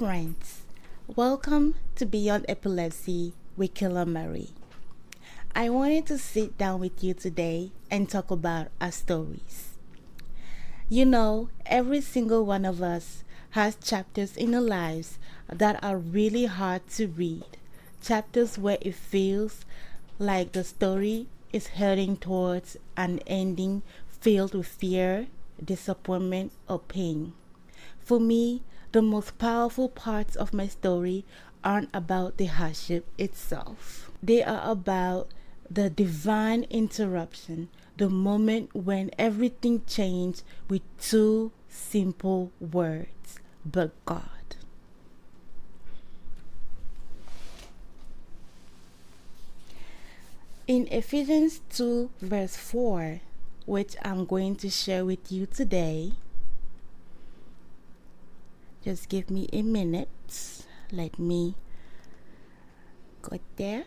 friends, welcome to Beyond Epilepsy with Killer Mary. I wanted to sit down with you today and talk about our stories. You know, every single one of us has chapters in our lives that are really hard to read. Chapters where it feels like the story is heading towards an ending filled with fear, disappointment, or pain. For me, the most powerful parts of my story aren't about the hardship itself. They are about the divine interruption, the moment when everything changed with two simple words, but God. In Ephesians 2 verse 4, which I'm going to share with you today, just give me a minute. Let me go there.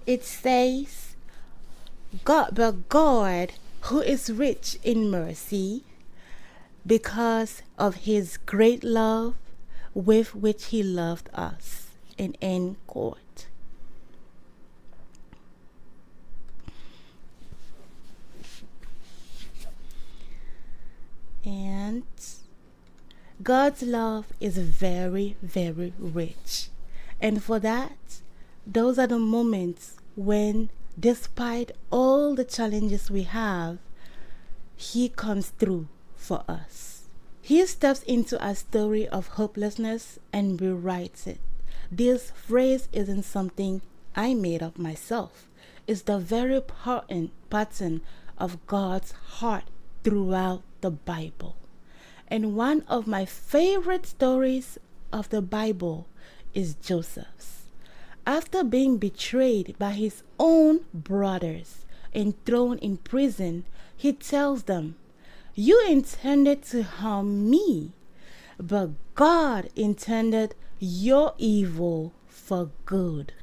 It says, but God, who is rich in mercy, because of his great love with which he loved us. And end quote. And God's love is very, very rich. And for that, those are the moments when, despite all the challenges we have, he comes through for us. He steps into a story of hopelessness and rewrites it. This phrase isn't something I made up myself. It's the very pattern of God's heart throughout the Bible. And one of my favorite stories of the Bible is Joseph's. After being betrayed by his own brothers and thrown in prison, he tells them, "You intended to harm me, but God intended your evil for good."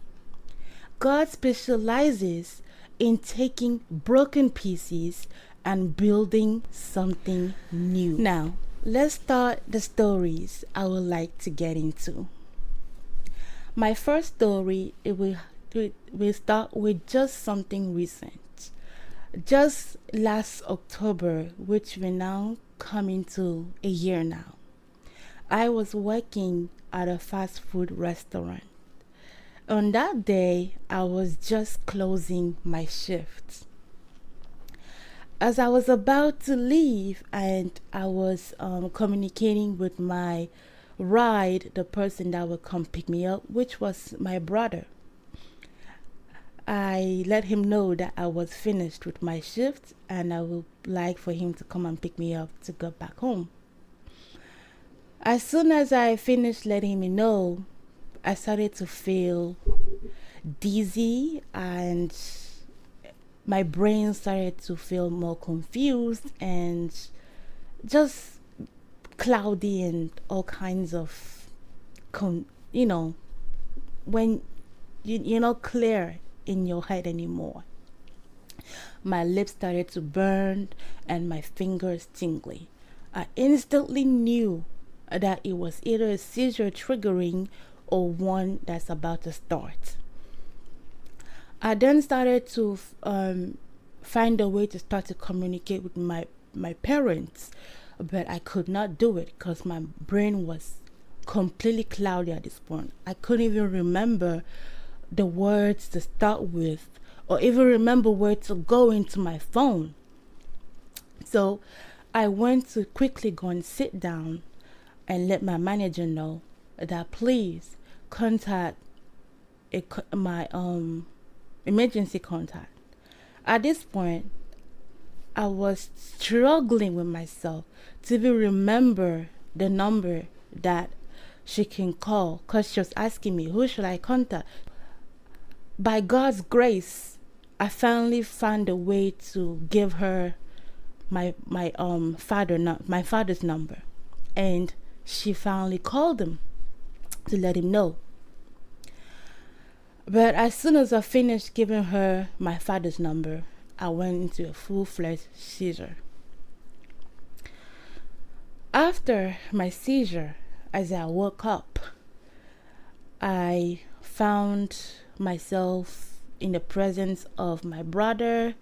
God specializes in taking broken pieces and building something new. Now, let's start the stories I would like to get into. My first story, it will start with just something recent. Just last October, which we're now coming to a year now, I was working at a fast food restaurant. On that day, I was just closing my shift. As I was about to leave and I was communicating with my ride, the person that would come pick me up, which was my brother, I let him know that I was finished with my shift and I would like for him to come and pick me up to go back home. As soon as I finished letting him know, I started to feel dizzy and my brain started to feel more confused and just cloudy and all kinds of, when you're not clear in your head anymore. My lips started to burn and my fingers tingly. I instantly knew that it was either a seizure triggering or one that's about to start. I then started to find a way to start to communicate with my parents, but I could not do it because my brain was completely cloudy at this point. I couldn't even remember the words to start with or even remember where to go into my phone. So I went to quickly go and sit down and let my manager know that please contact my emergency contact. At this point, I was struggling with myself to even remember the number that she can call because she was asking me, who should I contact? By God's grace, I finally found a way to give her my father's number, and she finally called him to let him know. But as soon as I finished giving her my father's number, I went into a full-fledged seizure. After my seizure, as I woke up, I found myself in the presence of my brother,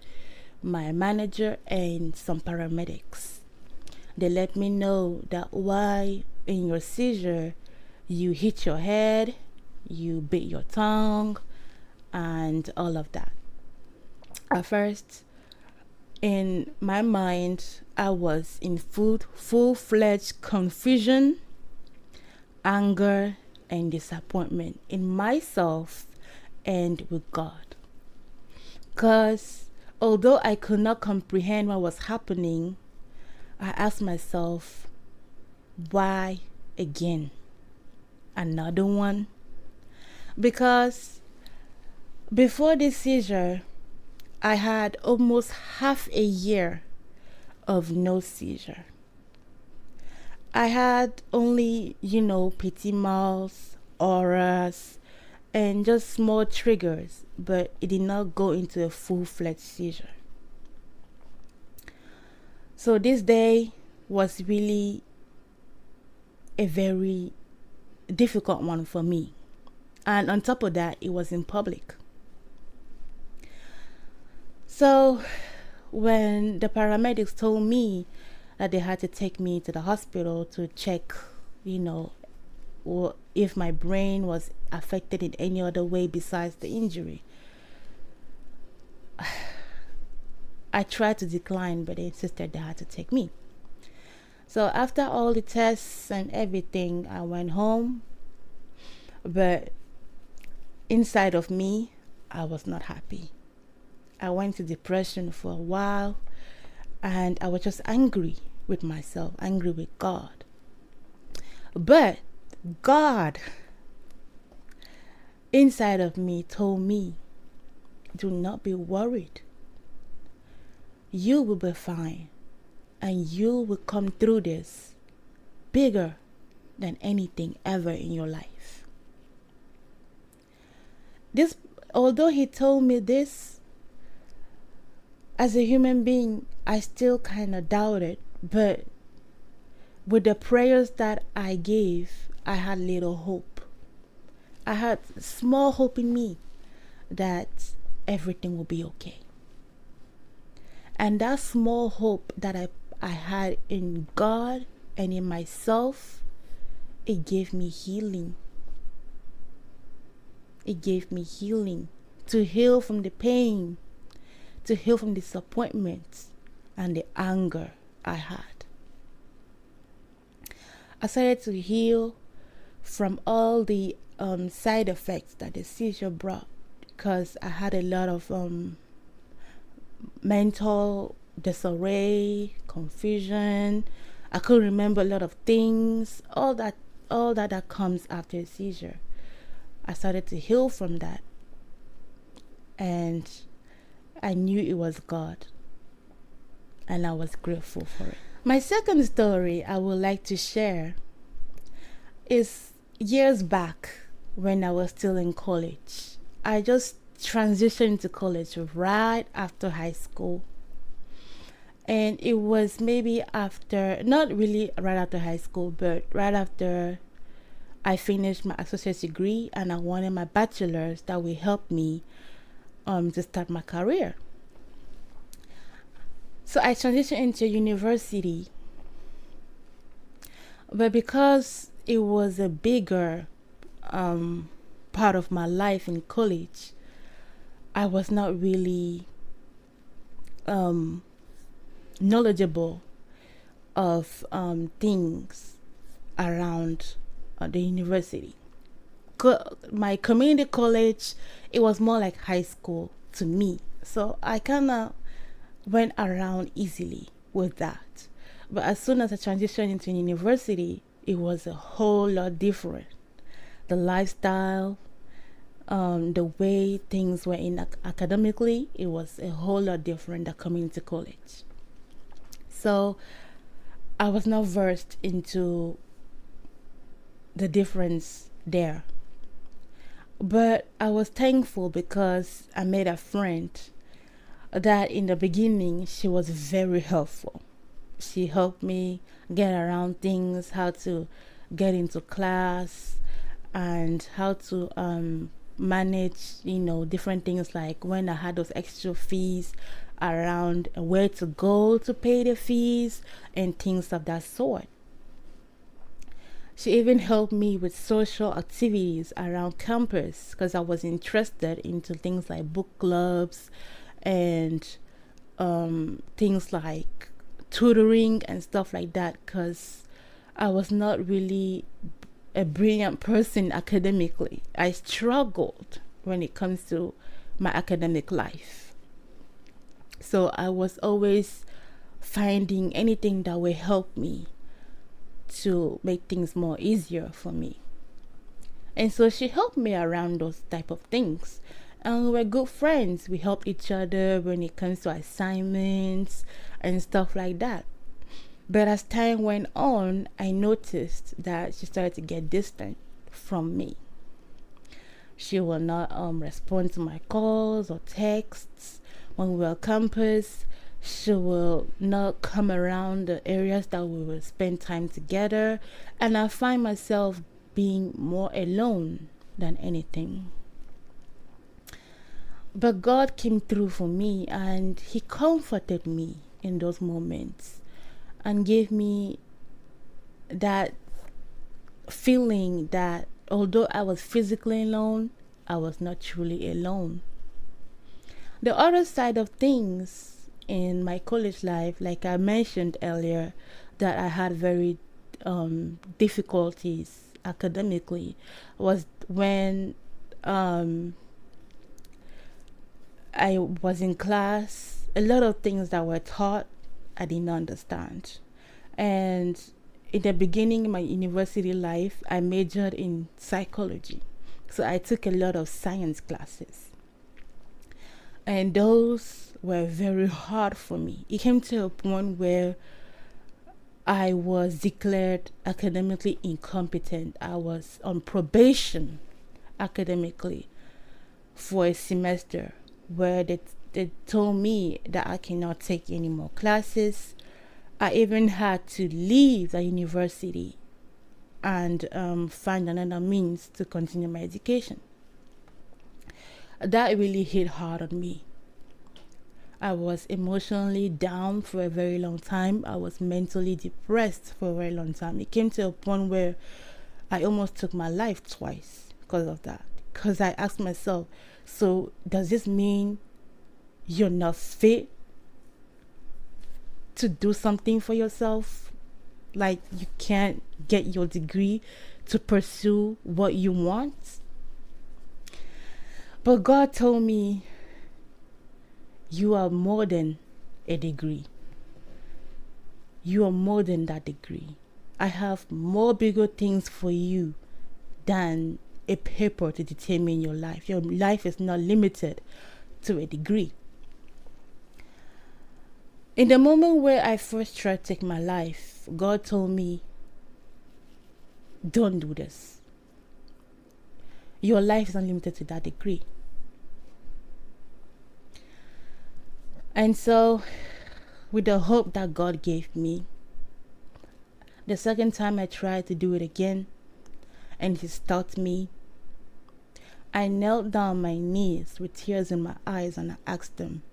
my manager, and some paramedics. They let me know that while in your seizure, you hit your head, you bit your tongue, and all of that. At first, in my mind, I was in full-fledged confusion, anger, and disappointment in myself and with God. Because although I could not comprehend what was happening, I asked myself, why again? Another one? Because before this seizure, I had almost half a year of no seizure. I had only, petit mouths, auras, and just small triggers, but it did not go into a full-fledged seizure. So this day was really a very difficult one for me. And on top of that, it was in public. So when the paramedics told me that they had to take me to the hospital to check, if my brain was affected in any other way besides the injury, I tried to decline, but they insisted they had to take me. So after all the tests and everything, I went home. But inside of me, I was not happy. I went to depression for a while, and I was just angry with myself, angry with God. But God inside of me told me, do not be worried. You will be fine, and you will come through this bigger than anything ever in your life. Although he told me this, as a human being, I still kind of doubted. But with the prayers that I gave, I had little hope. I had small hope in me that everything will be okay. And that small hope that I had in God and in myself, it gave me healing. It gave me healing to heal from the pain, to heal from disappointments and the anger I had. I started to heal from all the side effects that the seizure brought, because I had a lot of mental disarray, confusion. I couldn't remember a lot of things, all that comes after a seizure. I started to heal from that, and I knew it was God, and I was grateful for it. My second story I would like to share is years back when I was still in college. I just transitioned to college right after high school. And it was maybe after, not really right after high school, but right after I finished my associate's degree and I wanted my bachelor's that will help me to start my career. So I transitioned into university. But because it was a bigger part of my life in college, I was not really knowledgeable of things around the university. My community college, it was more like high school to me. So I kind of went around easily with that. But as soon as I transitioned into university, it was a whole lot different. The lifestyle, the way things were in academically, it was a whole lot different than community college. So I was not versed into the difference there. But I was thankful because I made a friend that in the beginning, she was very helpful. She helped me get around things, how to get into class and how to manage, different things, like when I had those extra fees around, where to go to pay the fees and things of that sort. She even helped me with social activities around campus because I was interested into things like book clubs and things like tutoring and stuff like that, because I was not really a brilliant person academically. I struggled when it comes to my academic life. So I was always finding anything that would help me to make things more easier for me. And so she helped me around those type of things. And we were good friends. We helped each other when it comes to assignments and stuff like that. But as time went on, I noticed that she started to get distant from me. She will not respond to my calls or texts when we were on campus. She will not come around the areas that we will spend time together. And I find myself being more alone than anything. But God came through for me, and He comforted me in those moments and gave me that feeling that although I was physically alone, I was not truly alone. The other side of things in my college life, like I mentioned earlier, that I had very difficulties academically, was when I was in class. A lot of things that were taught I didn't understand. And in the beginning of my university life, I majored in psychology. So I took a lot of science classes. And those were very hard for me. It came to a point where I was declared academically incompetent. I was on probation academically for a semester, where they told me that I cannot take any more classes. I even had to leave the university and find another means to continue my education. That really hit hard on me. I was emotionally down for a very long time. I was mentally depressed for a very long time. It came to a point where I almost took my life twice because of that. Because I asked myself, so does this mean you're not fit to do something for yourself? Like you can't get your degree to pursue what you want? But God told me, you are more than a degree. You are more than that degree. I have more bigger things for you than a paper to determine your life. Your life is not limited to a degree. In the moment where I first tried to take my life, God told me, don't do this. Your life is not limited to that degree. And so, with the hope that God gave me, the second time I tried to do it again, and He stopped me, I knelt down on my knees with tears in my eyes and I asked Him,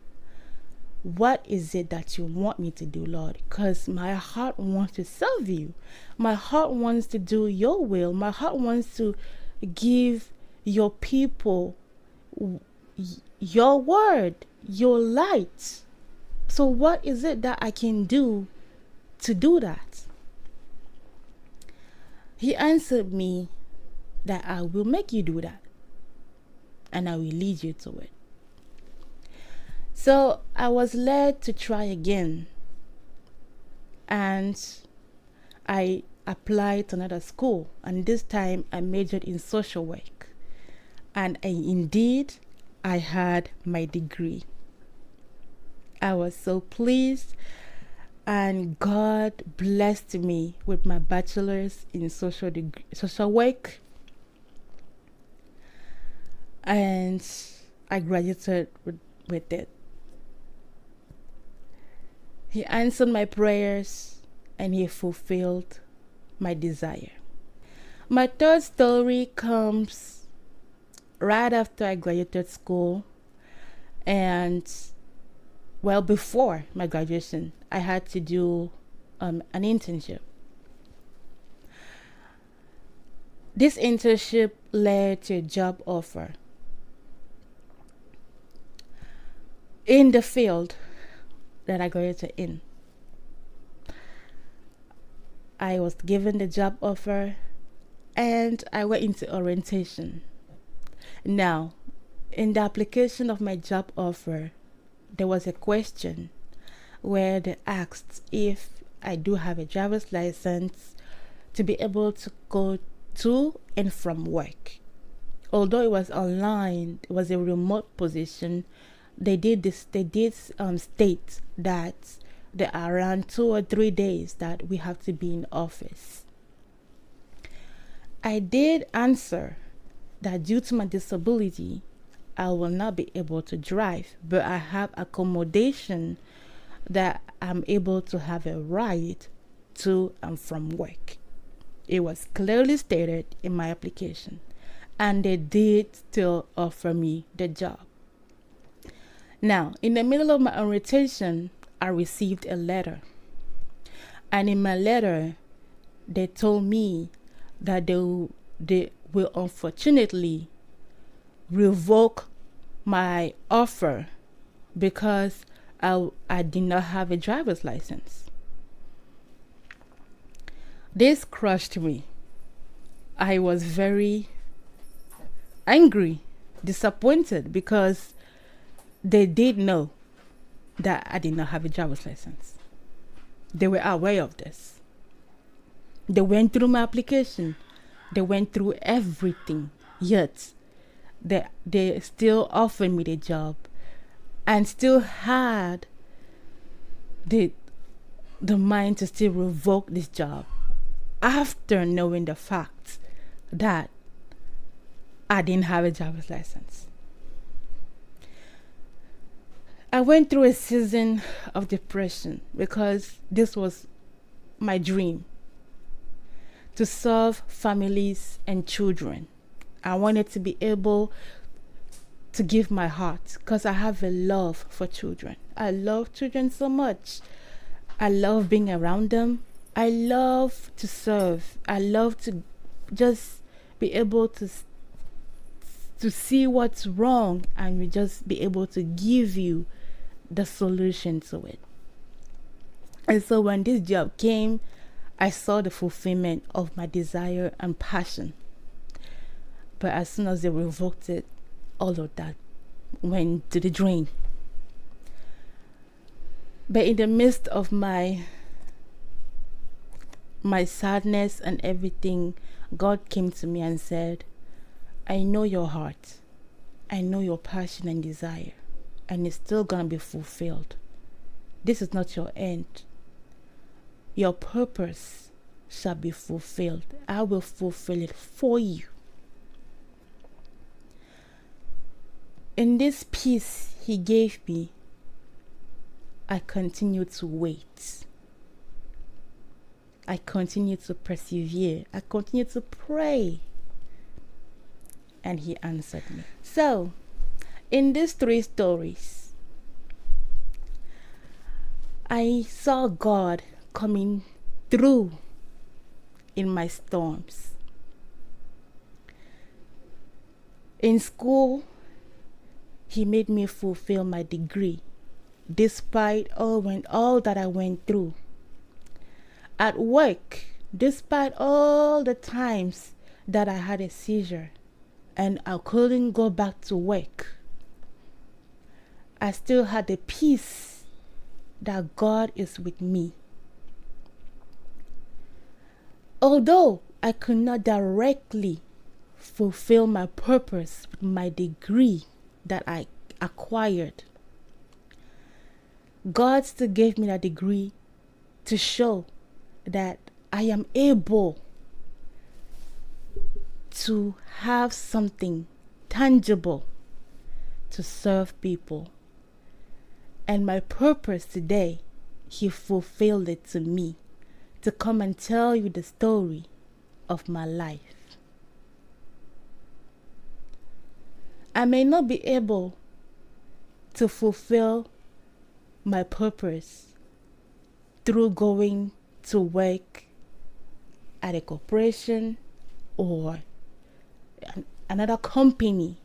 what is it that you want me to do, Lord? Because my heart wants to serve you. My heart wants to do your will. My heart wants to give your people your word, your light. So what is it that I can do to do that? He answered me that I will make you do that, and I will lead you to it. So I was led to try again, and I applied to another school, and this time I majored in social work, and indeed I had my degree. I was so pleased, and God blessed me with my bachelor's in social work, and I graduated with it. He answered my prayers and He fulfilled my desire. My third story comes right after I graduated school, and well, before my graduation, I had to do an internship. This internship led to a job offer in the field that I graduated in. I was given the job offer and I went into orientation. Now, in the application of my job offer, there was a question where they asked if I do have a driver's license to be able to go to and from work. Although it was online, it was a remote position. They did state that there are around 2 or 3 days that we have to be in office. I did answer that due to my disability, I will not be able to drive, but I have accommodation that I'm able to have a ride to and from work. It was clearly stated in my application, and they did still offer me the job. Now, in the middle of my orientation, I received a letter. And in my letter, they told me that they will unfortunately revoke my offer because I did not have a driver's license. This crushed me. I was very angry, disappointed, because they did know that I did not have a driver's license. They were aware of this. They went through my application. They went through everything. Yet, they still offered me the job and still had the mind to still revoke this job after knowing the fact that I didn't have a driver's license. I went through a season of depression because this was my dream, to serve families and children. I wanted to be able to give my heart because I have a love for children. I love children so much. I love being around them. I love to serve. I love to just be able to see what's wrong and we just be able to give you the solution to it. And so when this job came, I saw the fulfillment of my desire and passion. But as soon as they revoked it, all of that went to the drain. But in the midst of my sadness and everything, God came to me and said, I know your heart. I know your passion and desire. And it's still going to be fulfilled. This is not your end. Your purpose shall be fulfilled. I will fulfill it for you. In this peace he gave me, I continue to wait. I continue to persevere. I continue to pray. And he answered me. So, in these 3 stories, I saw God coming through in my storms. In school, he made me fulfill my degree, despite all that I went through. At work, despite all the times that I had a seizure and I couldn't go back to work, I still had the peace that God is with me. Although I could not directly fulfill my purpose with my degree that I acquired, God still gave me that degree to show that I am able to have something tangible to serve people. And my purpose today, he fulfilled it to me, to come and tell you the story of my life. I may not be able to fulfill my purpose through going to work at a corporation or another company,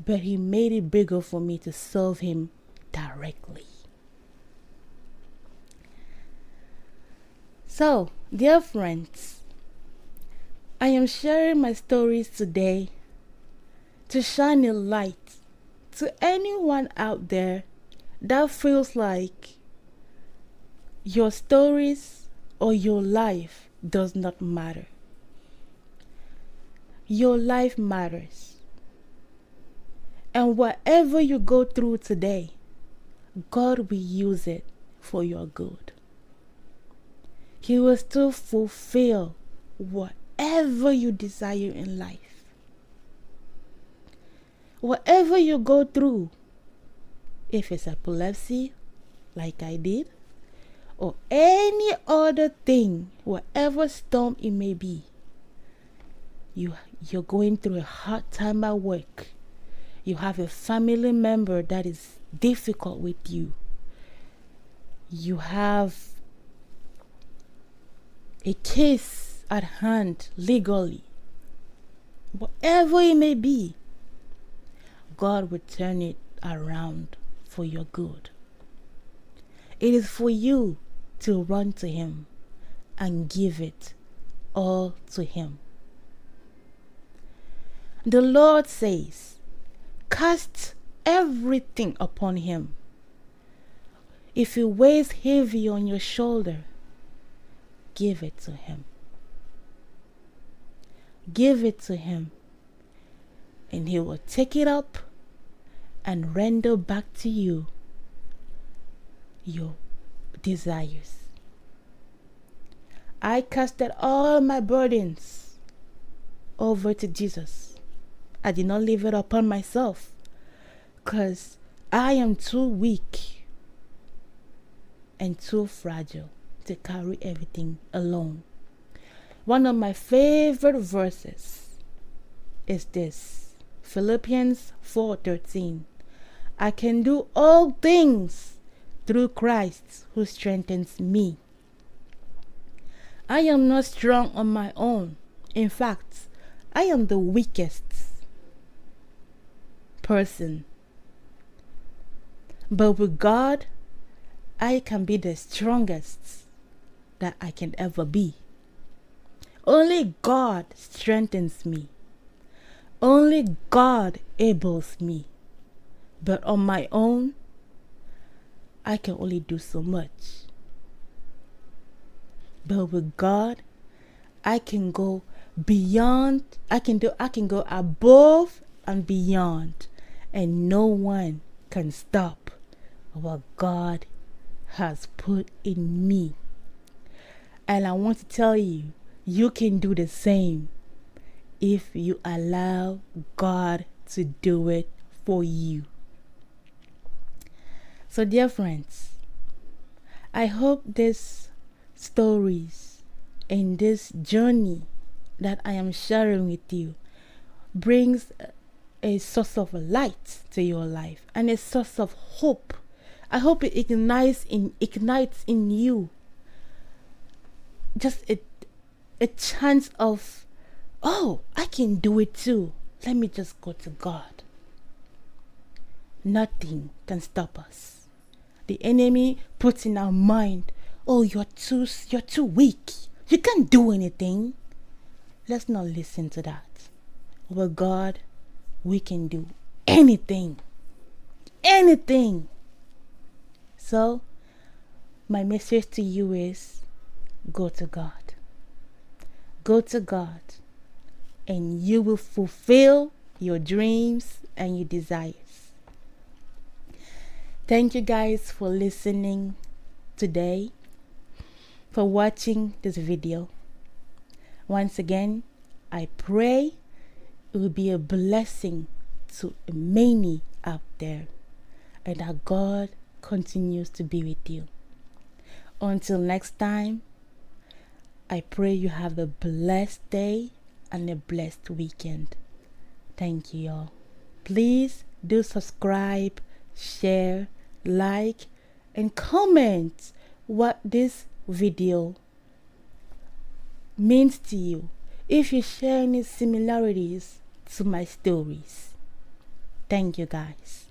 but he made it bigger for me to serve him directly. So, dear friends, I am sharing my stories today to shine a light to anyone out there that feels like your stories or your life does not matter. Your life matters. And whatever you go through today, God will use it for your good. He will still fulfill whatever you desire in life. Whatever you go through, if it's epilepsy, like I did, or any other thing, whatever storm it may be, you're going through a hard time at work. You have a family member that is difficult with you. You have a case at hand legally. Whatever it may be, God will turn it around for your good. It is for you to run to Him and give it all to Him. The Lord says, cast everything upon Him. If it weighs heavy on your shoulder, give it to Him. Give it to Him, and He will take it up and render back to you your desires. I casted all my burdens over to Jesus. I did not leave it upon myself, because I am too weak and too fragile to carry everything alone. One of my favorite verses is this, Philippians 4:13. I can do all things through Christ who strengthens me. I am not strong on my own. In fact, I am the weakest person. But with God, I can be the strongest that I can ever be. Only God strengthens me. Only God enables me. But on my own, I can only do so much. But with God, I can go beyond. I can go above and beyond, and no one can stop what God has put in me. And I want to tell you, you can do the same if you allow God to do it for you. So, dear friends, I hope these stories and this journey that I am sharing with you brings a source of light to your life and a source of hope. I hope it ignites in you just a chance of, oh, I can do it too. Let me just go to God. Nothing can stop us. The enemy puts in our mind, oh, you're too weak. You can't do anything. Let's not listen to that. With God, we can do anything. Anything. So, my message to you is, go to God. Go to God, and you will fulfill your dreams and your desires. Thank you guys for listening today, for watching this video. Once again, I pray it will be a blessing to many out there, and that God continues to be with you. Until next time, I pray you have a blessed day and a blessed weekend. Thank you all. Please do subscribe, share, like, and comment what this video means to you, if you share any similarities to my stories. Thank you guys.